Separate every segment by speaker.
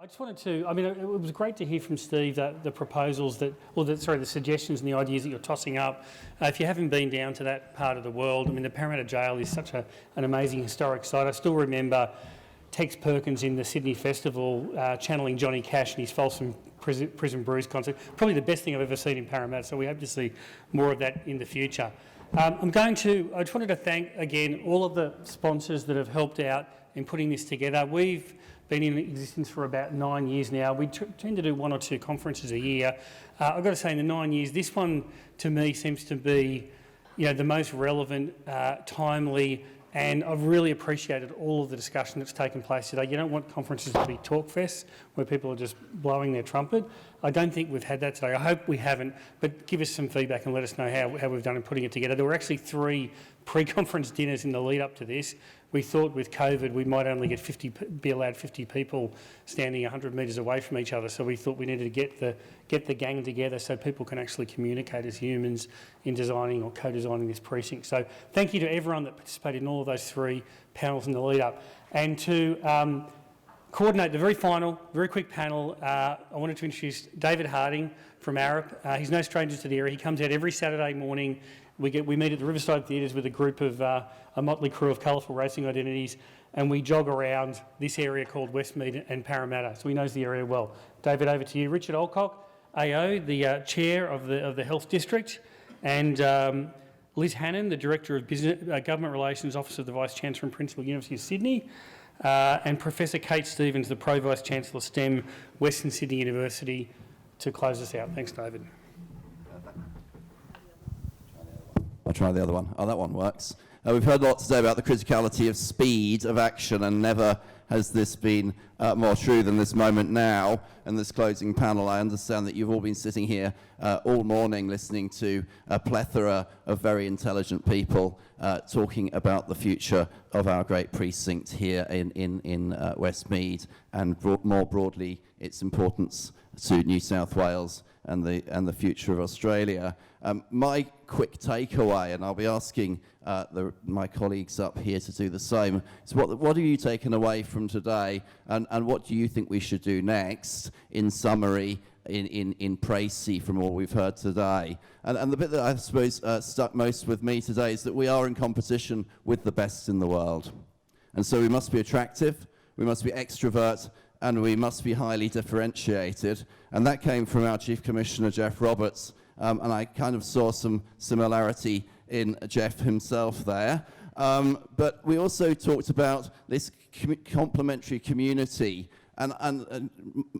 Speaker 1: I just wanted to, it was great to hear from Steve that the proposals the suggestions and the ideas that you're tossing up. If you haven't been down to that part of the world, the Parramatta Jail is such an amazing historic site. I still remember Tex Perkins in the Sydney Festival channeling Johnny Cash and his Folsom Prison Brews concert. Probably the best thing I've ever seen in Parramatta, so we hope to see more of that in the future. I just wanted to thank again all of the sponsors that have helped out in putting this together. We've been in existence for about 9 years now. We tend to do 1 or 2 conferences a year. I've got to say, in the 9 years, this one to me seems to be, the most relevant, timely, and I've really appreciated all of the discussion that's taken place today. You don't want conferences to be talk fests where people are just blowing their trumpet. I don't think we've had that today. I hope we haven't, but give us some feedback and let us know how we've done in putting it together. There were actually 3 pre-conference dinners in the lead up to this. We thought with COVID we might only be allowed 50 people standing 100 metres away from each other, so we thought we needed to get the gang together so people can actually communicate as humans in designing or co-designing this precinct. So thank you to everyone that participated in all of those 3 panels in the lead up. And to coordinate the very final, very quick panel, I wanted to introduce David Harding from Arup. He's no stranger to the area. He comes out every Saturday morning. We meet at the Riverside Theatres with a group of a motley crew of colourful racing identities, and we jog around this area called Westmead and Parramatta, so he knows the area well. David, over to you. Richard Alcock AO, the chair of the Health District, and Liz Hannan, the Director of Government Relations, Office of the Vice-Chancellor and Principal, University of Sydney, and Professor Kate Stevens, the Pro Vice-Chancellor, STEM, Western Sydney University, to close us out. Thanks, David.
Speaker 2: I'll try the other one. Oh, that one works. We've heard lots today about the criticality of speed of action, and never has this been more true than this moment now. And this closing panel, I understand that you've all been sitting here all morning listening to a plethora of very intelligent people talking about the future of our great precinct here in Westmead, and more broadly its importance to New South Wales and the future of Australia. My quick takeaway, and I'll be asking my colleagues up here to do the same, is what have you taken away from today, and what do you think we should do next, in summary, in précis from all we've heard today? And the bit that I suppose stuck most with me today is that we are in competition with the best in the world. And so we must be attractive, we must be extrovert, and we must be highly differentiated. And that came from our Chief Commissioner, Jeff Roberts, and I kind of saw some similarity in Jeff himself there. But we also talked about this complementary community, and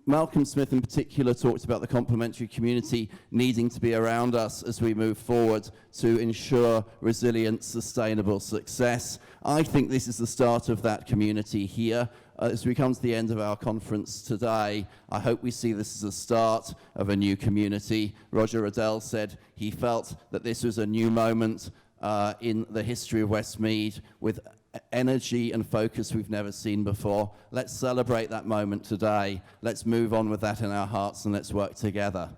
Speaker 2: Malcolm Smith in particular talked about the complementary community needing to be around us as we move forward to ensure resilient, sustainable success. I think this is the start of that community here. As we come to the end of our conference today, I hope we see this as a start of a new community. Roger Adele said he felt that this was a new moment in the history of Westmead, with energy and focus we've never seen before. Let's celebrate that moment today. Let's move on with that in our hearts, and let's work together.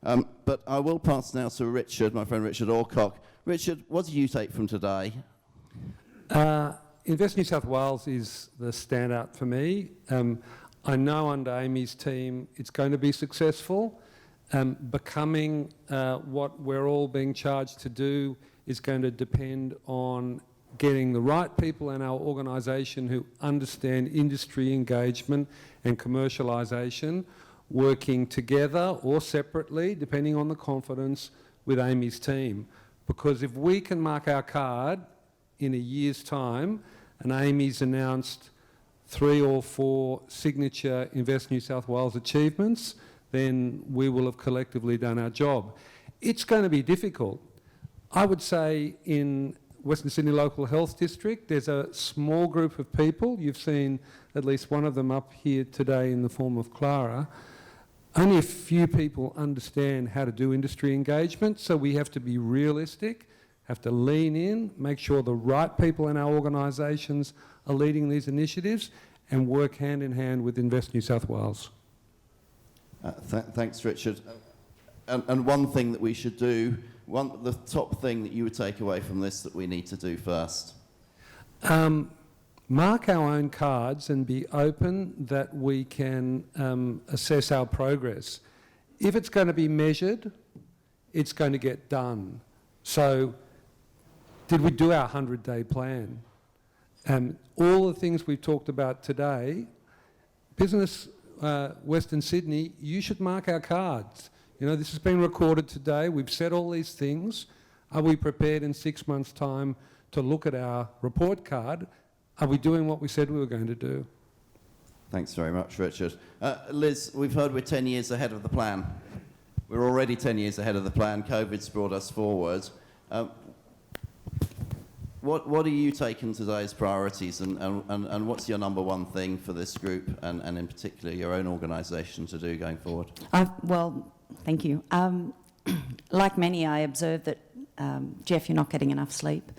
Speaker 2: But I will pass now to Richard, my friend Richard Alcock. Richard, what do you take from today?
Speaker 3: Invest New South Wales is the standout for me. I know under Amy's team it's going to be successful. Becoming what we're all being charged to do is going to depend on getting the right people in our organisation who understand industry engagement and commercialisation, working together or separately, depending on the confidence, with Amy's team. Because if we can mark our card in a year's time, and Amy's announced 3 or 4 signature Invest New South Wales achievements, then we will have collectively done our job. It's going to be difficult. I would say in Western Sydney Local Health District, there's a small group of people. You've seen at least one of them up here today in the form of Clara. Only a few people understand how to do industry engagement, so we have to be realistic, have to lean in, make sure the right people in our organisations are leading these initiatives, and work hand in hand with Invest New South Wales.
Speaker 2: Thanks, Richard. And one thing that we should do, the top thing that you would take away from this that we need to do first?
Speaker 3: mark our own cards and be open that we can assess our progress. If it's going to be measured, it's going to get done. So, did we do our 100-day plan? All the things we've talked about today, business Western Sydney, you should mark our cards. You know, this has been recorded today. We've said all these things. Are we prepared in 6 months' time to look at our report card? Are we doing what we said we were going to do?
Speaker 2: Thanks very much, Richard. Liz, we've heard we're 10 years ahead of the plan. We're already 10 years ahead of the plan. COVID's brought us forward. What are you taking today as priorities, and what's your number one thing for this group and in particular your own organisation to do going forward?
Speaker 4: Well, thank you. Like many, I observe that, Jeff, you're not getting enough sleep.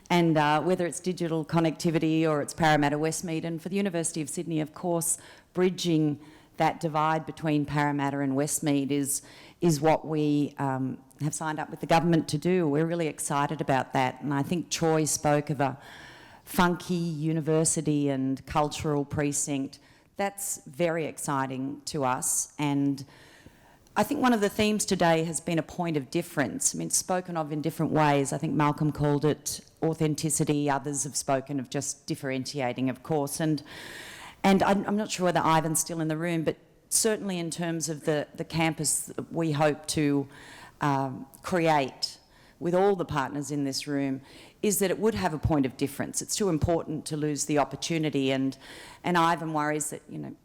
Speaker 4: And whether it's digital connectivity or it's Parramatta Westmead, and for the University of Sydney, of course, bridging that divide between Parramatta and Westmead is what we have signed up with the government to do. We're really excited about that. And I think Troy spoke of a funky university and cultural precinct. That's very exciting to us. And I think one of the themes today has been a point of difference. I mean, it's spoken of in different ways. I think Malcolm called it authenticity. Others have spoken of just differentiating, of course. And I'm not sure whether Ivan's still in the room, but certainly in terms of the campus that we hope to create with all the partners in this room, is that it would have a point of difference. It's too important to lose the opportunity. And Ivan worries that, you know,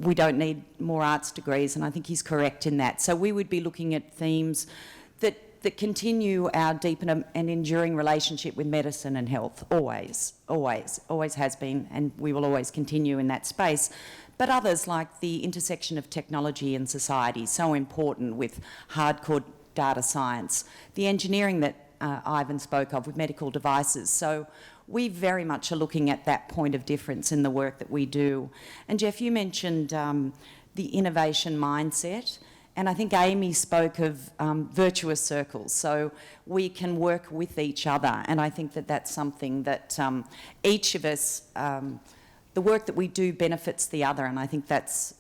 Speaker 4: we don't need more arts degrees, and I think he's correct in that. So we would be looking at themes that continue our deep and enduring relationship with medicine and health, always has been, and we will always continue in that space. But others, like the intersection of technology and society, so important with hardcore data science, the engineering that Ivan spoke of with medical devices. So we very much are looking at that point of difference in the work that we do. And Jeff, you mentioned the innovation mindset, and I think Amy spoke of virtuous circles. So we can work with each other, and I think that that's something that each of us, the work that we do benefits the other, and I think that's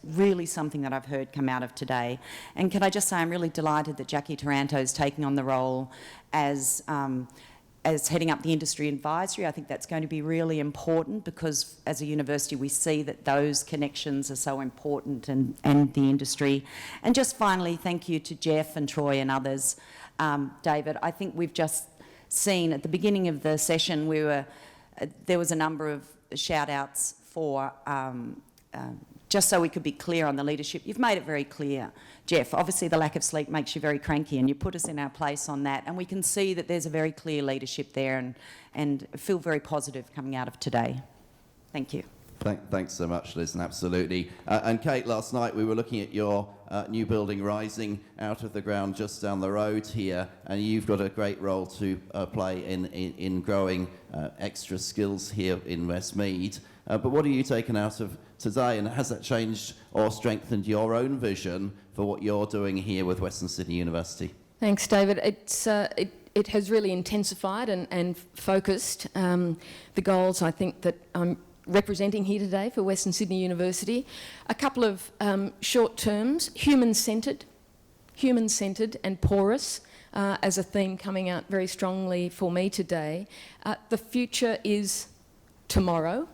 Speaker 4: really something that I've heard come out of today. And can I just say I'm really delighted that Jackie Taranto's taking on the role as heading up the industry advisory. I think that's going to be really important because as a university we see that those connections are so important and the industry. And just finally, thank you to Jeff and Troy and others. David, I think we've just seen at the beginning of the session there was a number of shout outs for just so we could be clear on the leadership. You've made it very clear, Jeff. Obviously the lack of sleep makes you very cranky, and you put us in our place on that, and we can see that there's a very clear leadership there, and feel very positive coming out of today. Thank you.
Speaker 2: Thanks so much, Liz, and absolutely. And Kate, last night we were looking at your new building rising out of the ground just down the road here, and you've got a great role to play in growing extra skills here in Westmead. But what are you taking out of today, and has that changed or strengthened your own vision for what you're doing here with Western Sydney University?
Speaker 5: Thanks, David. It has really intensified and focused the goals, I think, that I'm representing here today for Western Sydney University. A couple of short terms: human-centred and porous as a theme coming out very strongly for me today. The future is tomorrow,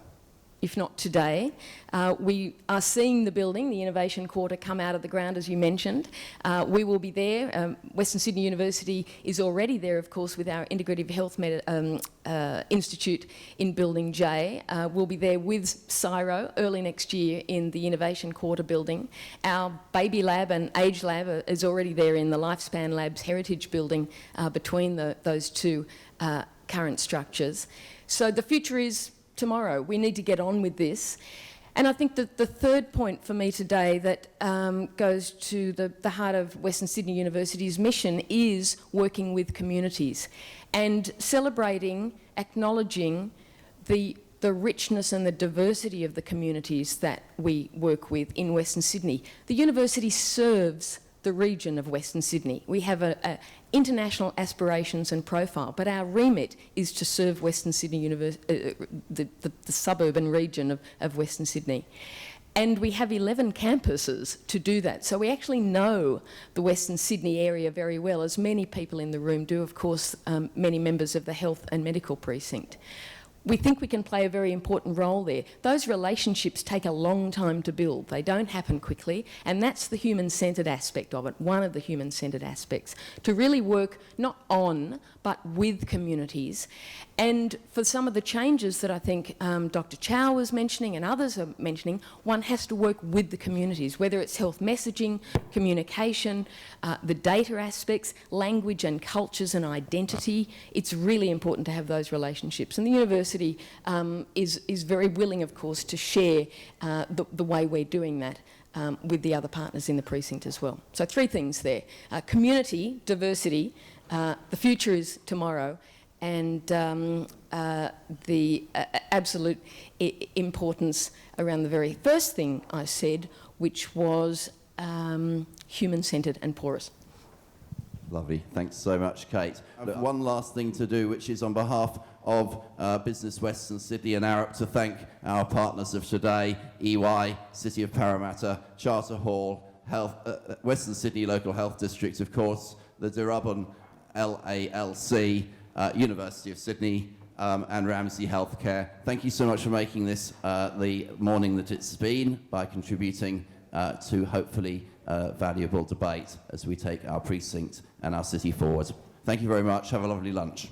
Speaker 5: if not today. We are seeing the building, the Innovation Quarter, come out of the ground, as you mentioned. We will be there. Western Sydney University is already there, of course, with our Integrative Health Institute in Building J. We'll be there with CSIRO early next year in the Innovation Quarter building. Our Baby Lab and Age Lab is already there in the Lifespan Labs Heritage building between those two current structures. So the future is tomorrow. We need to get on with this. And I think that the third point for me today that goes to the heart of Western Sydney University's mission is working with communities and celebrating, acknowledging the richness and the diversity of the communities that we work with in Western Sydney. The university serves the the region of Western Sydney. We have international aspirations and profile, but our remit is to serve Western Sydney the suburban region of Western Sydney. And we have 11 campuses to do that. So we actually know the Western Sydney area very well, as many people in the room do, of course, many members of the Health and Medical Precinct. We think we can play a very important role there. Those relationships take a long time to build. They don't happen quickly, and that's the human-centred aspect of it, one of the human-centred aspects, to really work not on, but with communities. And for some of the changes that I think Dr. Chow was mentioning and others are mentioning, one has to work with the communities, whether it's health messaging, communication, the data aspects, language and cultures and identity. It's really important to have those relationships. And the university is very willing, of course, to share the way we're doing that with the other partners in the precinct as well. So 3 things there. Community, diversity, the future is tomorrow, and the absolute importance around the very first thing I said, which was human-centred and porous.
Speaker 2: Lovely. Thanks so much, Kate. One last thing to do, which is on behalf of Business Western Sydney and Arup, to thank our partners of today, EY, City of Parramatta, Charter Hall, Western Sydney Local Health District, of course, the Darebin LALC, University of Sydney, and Ramsay Healthcare. Thank you so much for making this the morning that it's been, by contributing to hopefully valuable debate as we take our precinct and our city forward. Thank you very much. Have a lovely lunch.